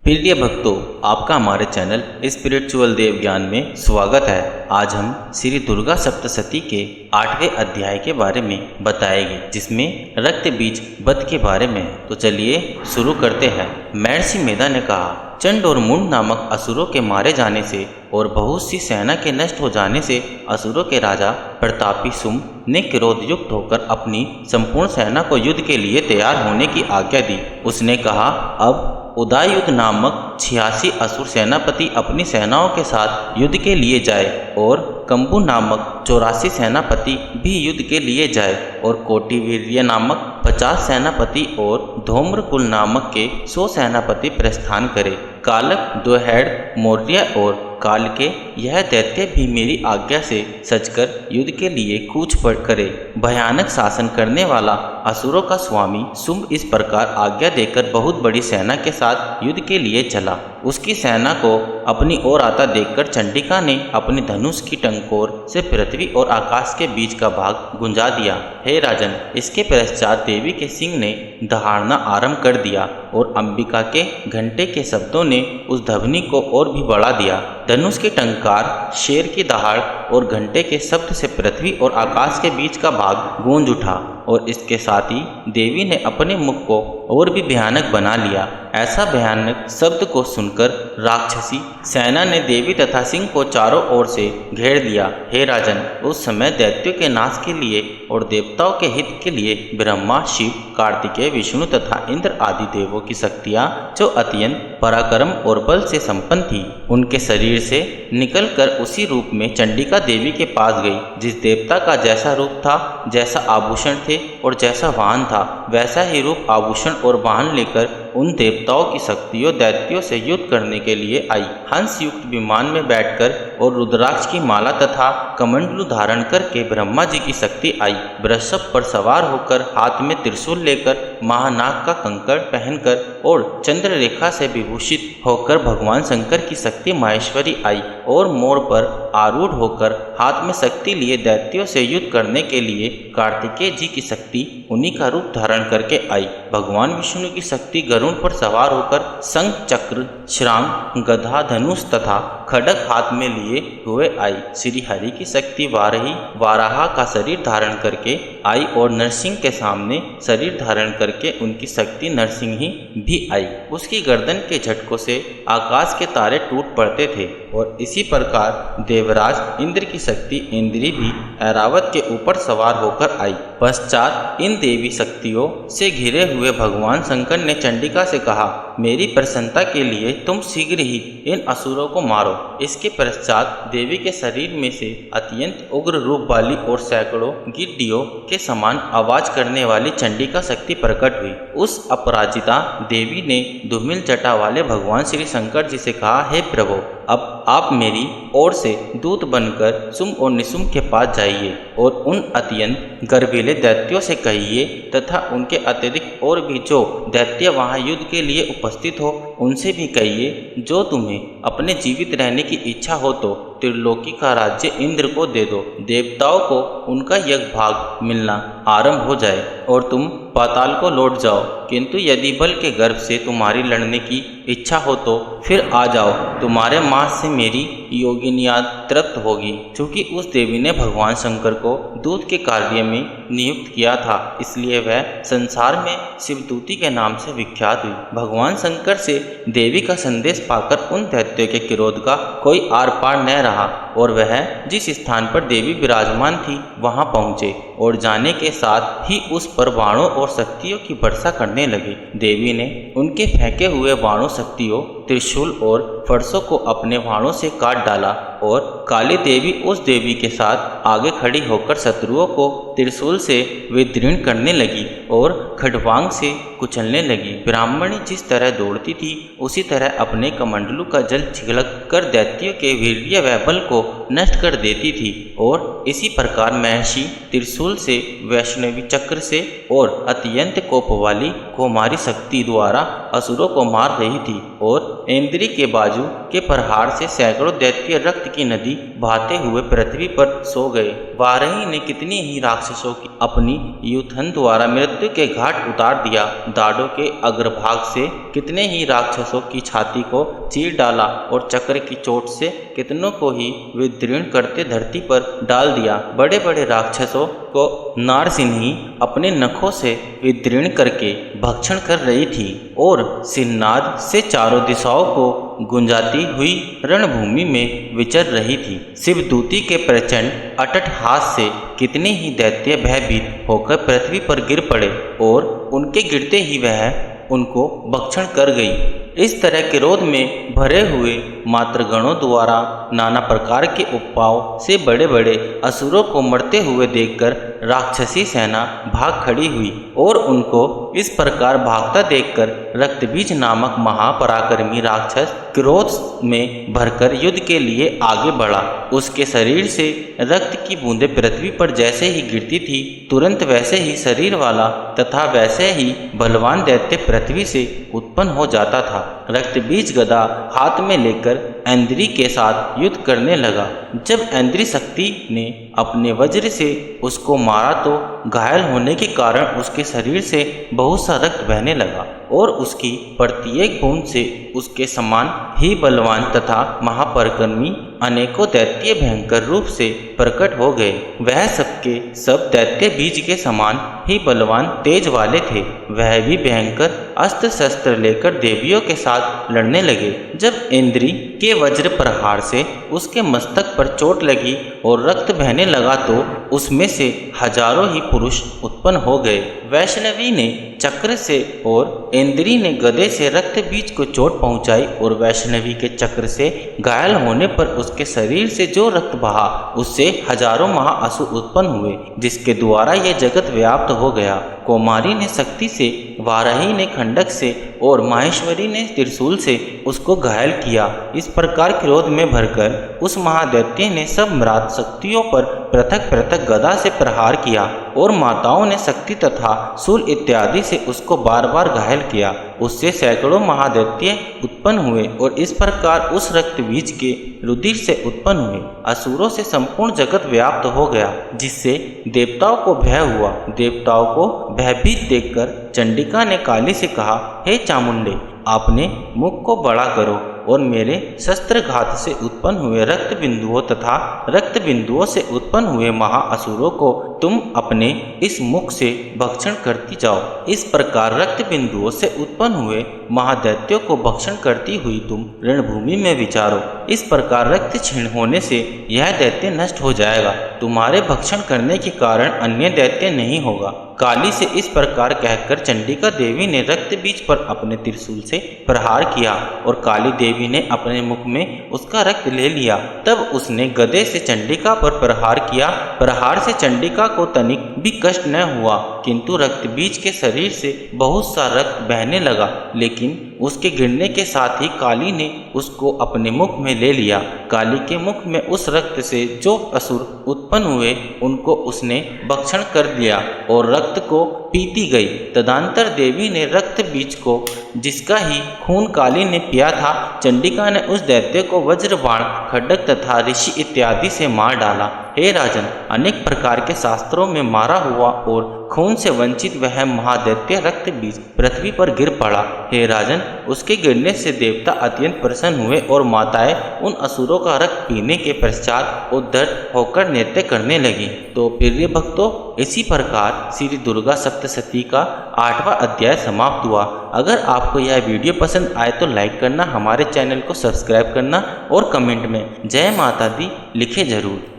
प्रिय भक्तों, आपका हमारे चैनल स्पिरिचुअल देव ज्ञान में स्वागत है। आज हम श्री दुर्गा सप्तशती के 8वें अध्याय के बारे में बताएंगे, जिसमें रक्त बीज वध के बारे में। तो चलिए शुरू करते हैं। महर्षि मेधा ने कहा, चंड और मुंड नामक असुरों के मारे जाने से और बहुत सी सेना के नष्ट हो जाने से असुरों के राजा प्रतापी शुंभ ने क्रोध युक्त होकर अपनी संपूर्ण सेना को युद्ध के लिए तैयार होने की आज्ञा दी। उसने कहा, अब उदययुध नामक 86 असुर सेनापति अपनी सेनाओं के साथ युद्ध के लिए जाए और कंबु नामक 84 सेनापति भी युद्ध के लिए जाए और कोटिवीर्य नामक 50 सेनापति और धूम्रकुल नामक के 100 सेनापति प्रस्थान करे। कालक, दोहैड़, मौर्य और काल के यह दैत्य भी मेरी आज्ञा से सजकर युद्ध के लिए कूच पड़ करे। भयानक शासन करने वाला असुरों का स्वामी शुंभ इस प्रकार आज्ञा देकर बहुत बड़ी सेना के साथ युद्ध के लिए चला। उसकी सेना को अपनी ओर आता देखकर चंडिका ने अपनी धनुष की टंकोर से पृथ्वी और आकाश के बीच का भाग गुंजा दिया। हे राजन, इसके पश्चात देवी के सिंह ने दहाड़ना आरंभ कर दिया और अंबिका के घंटे के शब्दों ने उस ध्वनि को और भी बढ़ा दिया। धनुष की टंकार, शेर की दहाड़ और घंटे के शब्द से पृथ्वी और आकाश के बीच का भाग गूंज उठा और इसके साथ ही देवी ने अपने मुख को और भी भयानक बना लिया। ऐसा भयानक शब्द को सुनकर राक्षसी सेना ने देवी तथा सिंह को चारों ओर से घेर लिया। हे राजन, उस समय दैत्यों के नाश के लिए और देवताओं के हित के लिए ब्रह्मा, शिव, कार्तिकेय, विष्णु तथा इंद्र आदि देवों की शक्तियाँ, जो अत्यंत पराक्रम और बल से संपन्न थी, उनके शरीर से निकलकर उसी रूप में चंडिका देवी के पास गई। जिस देवता का जैसा रूप था, जैसा आभूषण थे और जैसा वाहन था, वैसा ही रूप, आभूषण और वाहन लेकर उन देवताओं की शक्तियों दैत्यों से युद्ध करने के लिए आई। हंस युक्त विमान में बैठकर और रुद्राक्ष की माला तथा कमंडलू धारण करके ब्रह्मा जी की शक्ति आई। वृषभ पर सवार होकर, हाथ में त्रिशूल लेकर, महानाग का कंकड़ पहनकर और चंद्र रेखा से विभूषित होकर भगवान शंकर की शक्ति माहेश्वरी आई और मोर पर आरूढ़ होकर हाथ में शक्ति लिए दैत्यों से युद्ध करने के लिए कार्तिकेय जी की शक्ति उन्हीं का रूप धारण करके आई। भगवान विष्णु की शक्ति गरुड़ पर सवार होकर शंख, चक्र, श्रांग, गदा, धनुष तथा खड्ग हाथ में लिए हुए आई। श्री हरि की शक्ति वाराह का शरीर धारण करके आई और नरसिंह के सामने शरीर धारण करके उनकी शक्ति नरसिंह ही भी आई। उसकी गर्दन के झटकों से आकाश के तारे टूट पड़ते थे और इसी प्रकार देवराज इंद्र की शक्ति इंद्री भी ऐरावत के ऊपर सवार होकर आई। पश्चात इन देवी शक्तियों से घिरे हुए भगवान शंकर ने चंडिका से कहा, मेरी प्रसन्नता के लिए तुम शीघ्र ही इन असुरों को मारो। इसके पश्चात देवी के शरीर में से अत्यंत उग्र रूप वाली और सैकड़ों गिड्डियों के समान आवाज करने वाली चंडिका शक्ति प्रकट हुई। उस अपराजिता देवी ने धूमिल जटा वाले भगवान श्री शंकर जी से कहा, हे प्रभु, अब आप मेरी ओर से दूत बनकर शुंभ और निशुंभ के पास जाइए और उन अत्यंत गर्वीले दैत्यों से कहिए तथा उनके अतिरिक्त और भी जो दैत्य वहां युद्ध के लिए उपस्थित हो, उनसे भी कहिए, जो तुम्हें अपने जीवित रहने की इच्छा हो तो त्रिलोकी का राज्य इंद्र को दे दो। देवताओं को उनका यज्ञ भाग मिलना आरंभ हो जाए और तुम पाताल को लौट जाओ। किंतु यदि बल के गर्भ से तुम्हारी लड़ने की इच्छा हो तो फिर आ जाओ। तुम्हारे मांस से मेरी योगिनियां तृप्त होगी। क्योंकि उस देवी ने भगवान शंकर को दूत के कार्य में नियुक्त किया था, इसलिए वह संसार में शिवदूती के नाम से विख्यात हुई। भगवान शंकर से देवी का संदेश पाकर उन दैत्यों के क्रोध का कोई आर पार न रहा और वह जिस स्थान पर देवी विराजमान थी वहां पहुंचे और जाने के साथ ही उस पर बाणों और शक्तियों की वर्षा करने लगे। देवी ने उनके फेंके हुए बाणों, शक्तियों, त्रिशूल और फरसों को अपने बाणों से काट डाला और काली देवी उस देवी के साथ आगे खड़ी होकर शत्रुओं को त्रिशूल से विदीर्ण करने लगी और खड्वांग से कुचलने लगी। ब्राह्मणी जिस तरह दौड़ती थी, उसी तरह अपने कमंडलू का जल छिड़क कर दैत्यों के वीर्य व बल को नष्ट कर देती थी और इसी प्रकार महर्षि त्रिशूल से, वैष्णवी चक्र से और अत्यंत कोप वाली कौमारी शक्ति द्वारा असुरों को मार रही थी और इंद्री के बाजू के प्रहार से सैकड़ों दैत्य रक्त की नदी बहाते हुए पृथ्वी पर सो गए। वाराही ने कितनी ही राक्षसों की अपनी युद्धन द्वारा मृत्यु के घाट उतार दिया। दाढ़ों के अग्रभाग से कितने ही राक्षसों की छाती को चीर डाला और चक्र की चोट से कितनों को ही विदीर्ण करते धरती पर डाल दिया। बड़े बड़े राक्षसों को नारसिंही अपने नखों से विदीर्ण करके भक्षण कर रही थी और सिन्नाद से चारों दिशाओं को गुंजाती हुई रणभूमि में विचर रही थी। शिवदूती के प्रचंड अटट हाथ से कितने ही दैत्य भयभीत होकर पृथ्वी पर गिर पड़े और उनके गिरते ही वह उनको भक्षण कर गई। इस तरह क्रोध में भरे हुए मातृगणों द्वारा नाना प्रकार के उपायों से बड़े बड़े असुरों को मरते हुए देखकर राक्षसी सेना भाग खड़ी हुई और उनको इस प्रकार भागता देखकर रक्तबीज नामक महापराक्रमी राक्षस क्रोध में भरकर युद्ध के लिए आगे बढ़ा। उसके शरीर से रक्त की बूंदें पृथ्वी पर जैसे ही गिरती थी, तुरंत वैसे ही शरीर वाला तथा वैसे ही बलवान दैत्य पृथ्वी से उत्पन्न हो जाता था। रक्तबीज गदा हाथ में लेकर इंद्री के साथ युद्ध करने लगा। जब इंद्री शक्ति ने अपने वज्र से उसको मारा तो घायल होने के कारण उसके शरीर से बहुत सा रक्त बहने लगा और उसकी प्रत्येक बूंद से उसके समान ही बलवान तथा महापराक्रमी अनेकों दैत्य भयंकर रूप से प्रकट हो गए। वह सबके सब दैत्य बीज के समान ही बलवान तेज वाले थे। वह भी भयंकर अस्त्र शस्त्र लेकर देवियों के साथ लड़ने लगे। जब इंद्री के वज्र प्रहार से उसके मस्तक पर चोट लगी और रक्त बहने लगा तो उसमें से हजारों ही पुरुष उत्पन्न हो गए। वैष्णवी ने चक्र से और इंद्री ने गदे से रक्त बीज को चोट पहुंचाई और वैष्णवी के चक्र से घायल होने पर उसके शरीर से जो रक्त बहा उससे हजारों महाअसुर उत्पन्न हुए, जिसके द्वारा यह जगत व्याप्त हो गया। कौमारी ने शक्ति से, वाराही ने खंडक से और माहेश्वरी ने त्रिशूल से उसको घायल किया। इस प्रकार क्रोध में भरकर उस महादैत्य ने सब मृत शक्तियों पर पृथक पृथक गदा से प्रहार किया और माताओं ने शक्ति तथा शूल इत्यादि से उसको बार बार घायल किया। उससे सैकड़ों महादैत्य उत्पन्न हुए और इस प्रकार उस रक्त बीज के रुधिर से उत्पन्न हुए असुरों से संपूर्ण जगत व्याप्त हो गया, जिससे देवताओं को भय हुआ। देवताओं को भयभीत देखकर चंडिका ने काली से कहा, हे चामुंडे, आपने मुख को बड़ा करो और मेरे शस्त्रघात से उत्पन्न हुए रक्त बिंदुओं तथा रक्त बिंदुओं से उत्पन्न हुए महाअसुरों को तुम अपने इस मुख से भक्षण करती जाओ। इस प्रकार रक्त बिंदुओं से उत्पन्न हुए महादैत्यों को भक्षण करती हुई तुम रणभूमि में विचारो। इस प्रकार रक्त क्षीण होने से यह दैत्य नष्ट हो जाएगा। तुम्हारे भक्षण करने के कारण अन्य दैत्य नहीं होगा। काली से इस प्रकार कहकर चंडिका देवी ने रक्त बीज पर अपने त्रिशूल से प्रहार किया और काली देवी ने अपने मुख में उसका रक्त ले लिया। तब उसने गदे से चंडिका पर प्रहार किया। प्रहार से चंडिका को तनिक भी कष्ट न हुआ, किंतु रक्त बीज के शरीर से बहुत सा रक्त बहने लगा। लेकिन उसके गिरने के साथ ही काली ने उसको अपने मुख में ले लिया। काली के मुख में उस रक्त से जो असुर उत्पन्न हुए उनको उसने भक्षण कर दिया और रक्त को पीती गई। तदंतर देवी ने रक्त बीज को, जिसका ही खून काली ने पिया था, चंडिका ने उस दैत्य को वज्रबाण, खड्ग तथा ऋषि इत्यादि से मार डाला। हे राजन, अनेक प्रकार के शास्त्रों में मारा हुआ और खून से वंचित वह महादैत्य रक्त बीज पृथ्वी पर गिर पड़ा। हे राजन, उसके गिरने से देवता अत्यंत प्रसन्न हुए और माताएं उन असुरों का रक्त पीने के पश्चात उद्धत होकर नृत्य करने लगी। तो प्रिय भक्तों, इसी प्रकार श्री दुर्गा सप्तशती का 8वां अध्याय समाप्त हुआ। अगर आपको यह वीडियो पसंद आए तो लाइक करना, हमारे चैनल को सब्सक्राइब करना और कमेंट में जय माता दी लिखे जरूर।